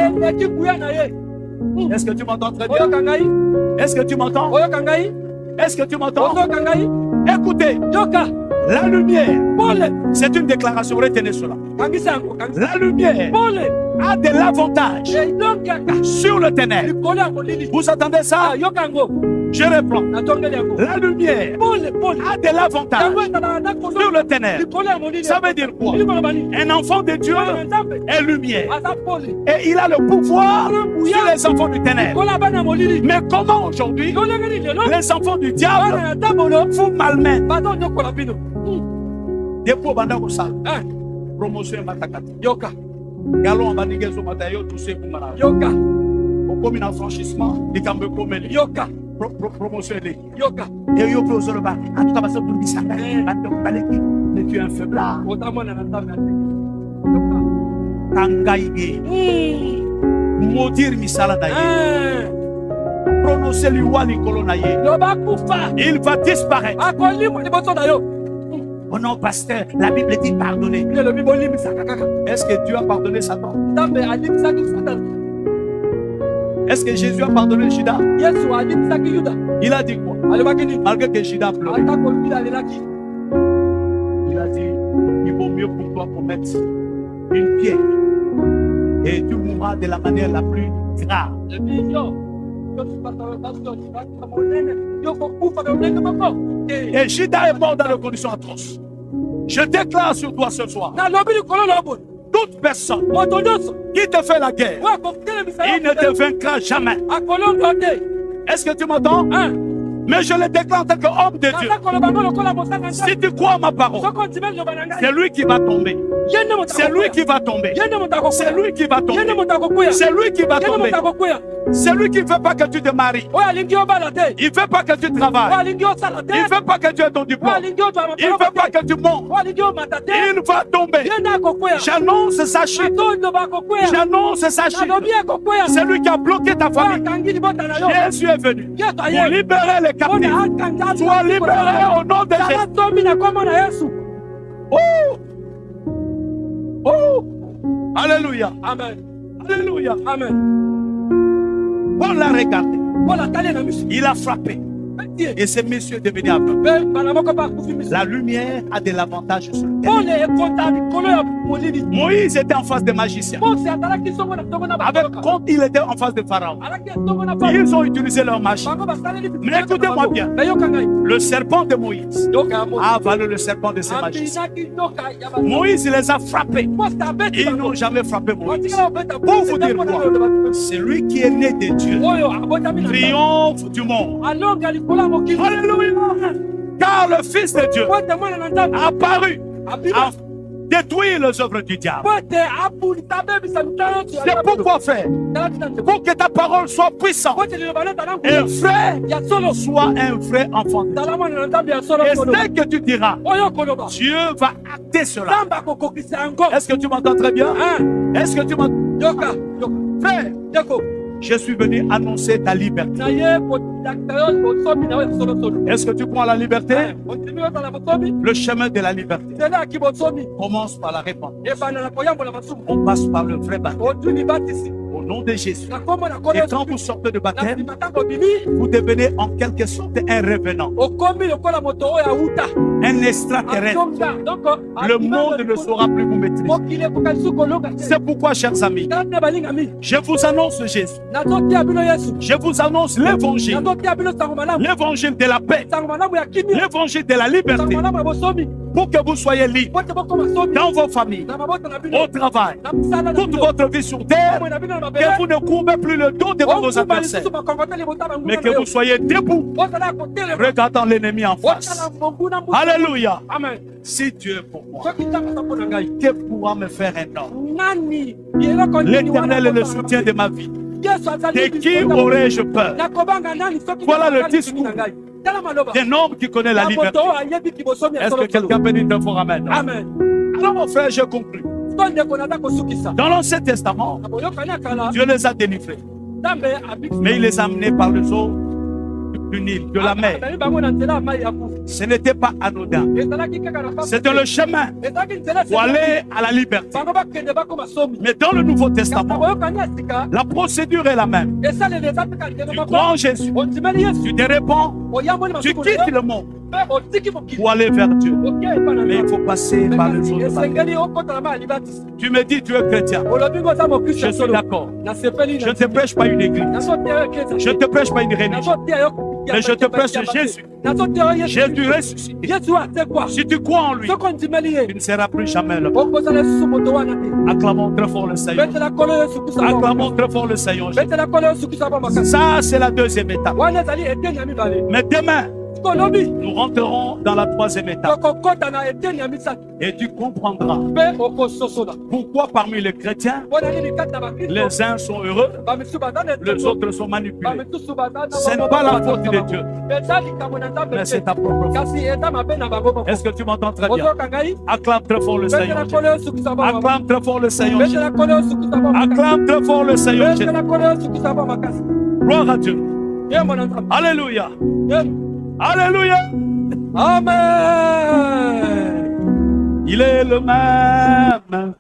Est-ce que tu m'entends très bien? Est-ce que tu m'entends? Est-ce que tu m'entends? Écoutez, la lumière, c'est une déclaration, retenez cela. La lumière a de l'avantage sur le ténèbre. Vous entendez ça? Je reprends. La lumière a de l'avantage sur le ténèbre. Ça veut dire quoi? Un enfant de Dieu est lumière. Et il a le pouvoir sur les enfants du ténèbre. Mais comment aujourd'hui les enfants du diable font malmain? Depuis Bandako Sal, promotion Matakati. Yoka. Galon Banigezo Matayo, tout ce qu'on a. Yoka. Au commun en franchissement, les Cambe Comel. Yoka. Promotion de Yoka. Et Yoko Zoroba. En tout cas, ça vous dit ça. Mais tu es un faiblard. Tangaïge. Maudire Misaladaïe. Prononcer l'Iwali Kolonaïe. Il va disparaître. Oh non, pasteur, la Bible dit pardonner. Est-ce que Dieu a pardonné Satan? Est-ce que Jésus a pardonné Judas? Il a dit quoi? Malgré que Judas pleurait. Il a dit, il vaut mieux pour toi qu'on mette une pierre et tu mourras de la manière la plus grave. Et Judas est mort dans des conditions atroces. Je déclare sur toi ce soir, toute personne qui te fait la guerre, il ne te vaincra jamais. Est-ce que tu m'entends? Mais je le déclare en tant qu'homme de Dieu. Si tu crois à ma parole, c'est lui qui va tomber. C'est lui qui va tomber. C'est lui qui va tomber. C'est lui qui va tomber. C'est lui qui ne veut pas que tu te maries. Il ne veut pas que tu travailles. Il ne veut pas que tu aies ton diplôme. Il ne veut pas que tu montes. Il va tomber. J'annonce sa chute. J'annonce sa chute. C'est lui qui a bloqué ta famille. Jésus est venu pour libérer les captifs. Sois libéré au nom de Jésus. Oh! Oh! Alléluia. Amen. Alléluia. Amen. Paul l'a regardé. Il a frappé. Et ce monsieur est devenu aveugle. La lumière a de l'avantage sur le terrain. Moïse était en face des magiciens. Quand il était en face de Pharaon, ils ont utilisé leur machine. Mais écoutez-moi bien. Le serpent de Moïse a avalé le serpent de ses magiciens. Moïse les a frappés. Ils n'ont jamais frappé Moïse. Pour vous dire quoi? C'est lui qui est né de Dieu. Triomphe du monde. Alléluia. Car le Fils de Dieu a apparu à détruire les œuvres du diable. C'est pourquoi faire? Pour que ta parole soit puissante. Un frère soit un vrai enfant. Et ce que tu diras, Dieu va acter cela. Est-ce que tu m'entends très bien? Est-ce que tu m'entends? Frère, je suis venu annoncer ta liberté. Est-ce que tu crois à la liberté? Le chemin de la liberté commence par la repentance. On passe par le vrai baptême. Au nom de Jésus. Et quand vous sortez de baptême, vous devenez en quelque sorte un revenant. Un extraterrestre. Le monde ne saura plus vous maîtriser. C'est pourquoi, chers amis, je vous annonce Jésus. Je vous annonce l'évangile. L'évangile de la paix. L'évangile de la liberté. Pour que vous soyez libres dans vos familles, au travail, toute votre vie sur terre, que vous ne courbez plus le dos devant vos adversaires, mais que vous soyez debout, regardant l'ennemi en face. Alléluia. Si Dieu est pour moi, que pourra me faire un homme? L'Éternel est le soutien de ma vie. De qui aurais-je peur? Voilà le discours d'un homme qui connaît la liberté. Est-ce que quelqu'un peut dire un fort amen? Amen. Alors mon frère, j'ai conclu. Dans l'Ancien Testament, Dieu les a délivrés. Mais il les a amenés par le eaux du Nil, de la mer. Ce n'était pas anodin. C'était le chemin pour aller à la liberté. Mais dans le Nouveau Testament, la procédure est la même. Tu crois en Jésus, tu te répands, tu quittes le monde pour aller vers Dieu. Mais il faut passer par le jour de baptême. Tu me dis tu es chrétien. Je suis d'accord. Je ne te prêche pas une église. Je ne te prêche pas une religion. Mais je te prêche Jésus. Jésus ressuscité. Si tu crois en lui, tu ne seras plus jamais là. Acclamons très fort le Seigneur. Acclamons très fort le Seigneur. Ça, c'est la deuxième étape. Mais demain, nous rentrerons dans la troisième étape. Et tu comprendras pourquoi parmi les chrétiens, les uns sont heureux, les autres sont manipulés. Ce n'est pas la faute de Dieu, mais c'est ta propre faute. Est-ce que tu m'entends très bien? Acclame très fort le Seigneur. Acclame très fort le Seigneur. Acclame très fort le Seigneur. Gloire à Dieu. Alléluia. Alléluia. Amen. Il est le même